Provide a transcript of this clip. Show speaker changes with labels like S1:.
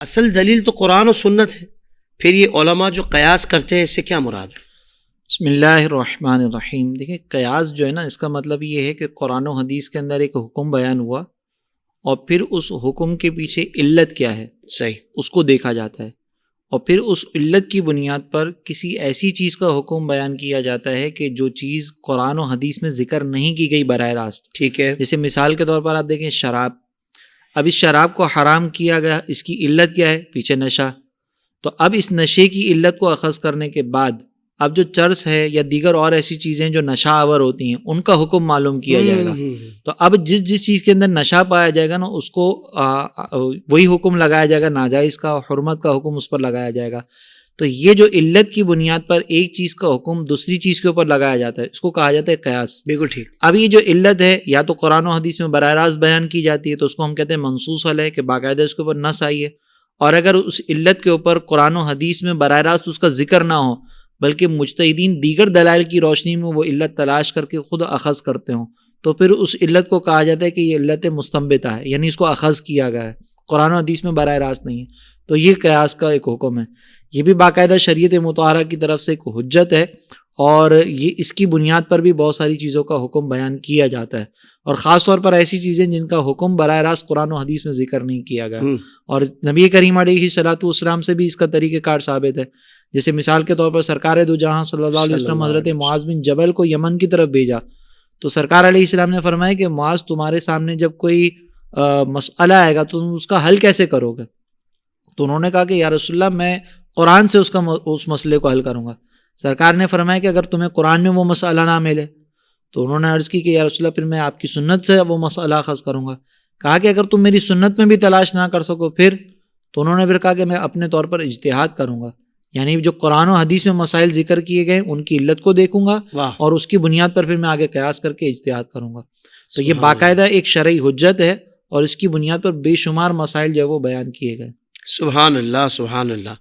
S1: اصل دلیل تو قرآن و سنت ہے، پھر یہ علماء جو قیاس کرتے ہیں اس سے کیا مراد ہے؟
S2: بسم اللہ الرحمن الرحیم۔ دیکھیں، قیاس جو ہے نا، اس کا مطلب یہ ہے کہ قرآن و حدیث کے اندر ایک حکم بیان ہوا اور پھر اس حکم کے پیچھے علت کیا ہے،
S1: صحیح،
S2: اس کو دیکھا جاتا ہے، اور پھر اس علت کی بنیاد پر کسی ایسی چیز کا حکم بیان کیا جاتا ہے کہ جو چیز قرآن و حدیث میں ذکر نہیں کی گئی براہ راست۔
S1: ٹھیک ہے،
S2: جیسے مثال کے طور پر آپ دیکھیں شراب، اب اس شراب کو حرام کیا گیا، اس کی علت کیا ہے؟ پیچھے نشہ۔ تو اب اس نشے کی علت کو اخذ کرنے کے بعد اب جو چرس ہے یا دیگر اور ایسی چیزیں جو نشہ آور ہوتی ہیں ان کا حکم معلوم کیا جائے گا۔ تو اب جس چیز کے اندر نشہ پایا جائے گا نا، اس کو وہی حکم لگایا جائے گا، ناجائز کا حرمت کا حکم اس پر لگایا جائے گا۔ تو یہ جو علت کی بنیاد پر ایک چیز کا حکم دوسری چیز کے اوپر لگایا جاتا ہے، اس کو کہا جاتا ہے قیاس۔
S1: بالکل ٹھیک۔
S2: اب یہ جو علت ہے یا تو قرآن و حدیث میں براہ راست بیان کی جاتی ہے تو اس کو ہم کہتے ہیں منصوص علیہ، کہ باقاعدہ اس کے اوپر نص آئی ہے، اور اگر اس علت کے اوپر قرآن و حدیث میں براہ راست اس کا ذکر نہ ہو بلکہ مجتہدین دیگر دلائل کی روشنی میں وہ علت تلاش کر کے خود اخذ کرتے ہوں، تو پھر اس علت کو کہا جاتا ہے کہ یہ علت مستنبطہ ہے، یعنی اس کو اخذ کیا گیا ہے، قرآن و حدیث میں براہ راست نہیں ہے۔ تو یہ قیاس کا ایک حکم ہے، یہ بھی باقاعدہ شریعت مطہرہ کی طرف سے ایک حجت ہے، اور یہ اس کی بنیاد پر بھی بہت ساری چیزوں کا حکم بیان کیا جاتا ہے، اور خاص طور پر ایسی چیزیں جن کا حکم براہ راست قرآن و حدیث میں ذکر نہیں کیا گیا۔ اور نبی کریم علیہ الصلوۃ والسلام سے بھی اس کا طریقہ کار ثابت ہے۔ جیسے مثال کے طور پر سرکار دو جہاں صلی اللہ علیہ وسلم حضرت معاذ بن جبل کو یمن کی طرف بھیجا، تو سرکار علیہ السلام نے فرمایا کہ معاذ، تمہارے سامنے جب کوئی مسئلہ آئے گا تو تم اس کا حل کیسے کرو گے؟ تو انہوں نے کہا کہ یا رسول اللہ، میں قرآن سے اس مسئلے کو حل کروں گا۔ سرکار نے فرمایا کہ اگر تمہیں قرآن میں وہ مسئلہ نہ ملے، تو انہوں نے عرض کی کہ یا رسول اللہ، پھر میں آپ کی سنت سے وہ مسئلہ اخذ کروں گا۔ کہا کہ اگر تم میری سنت میں بھی تلاش نہ کر سکو پھر؟ تو انہوں نے پھر کہا کہ میں اپنے طور پر اجتہاد کروں گا، یعنی جو قرآن و حدیث میں مسائل ذکر کیے گئے ان کی علت کو دیکھوں گا اور اس کی بنیاد پر پھر میں آگے قیاس کر کے اجتہاد کروں گا۔ تو یہ باقاعدہ ایک شرعی حجت ہے، اور اس کی بنیاد پر بے شمار مسائل جو ہے وہ بیان کیے گئے۔
S1: سبحان اللہ، سبحان اللہ۔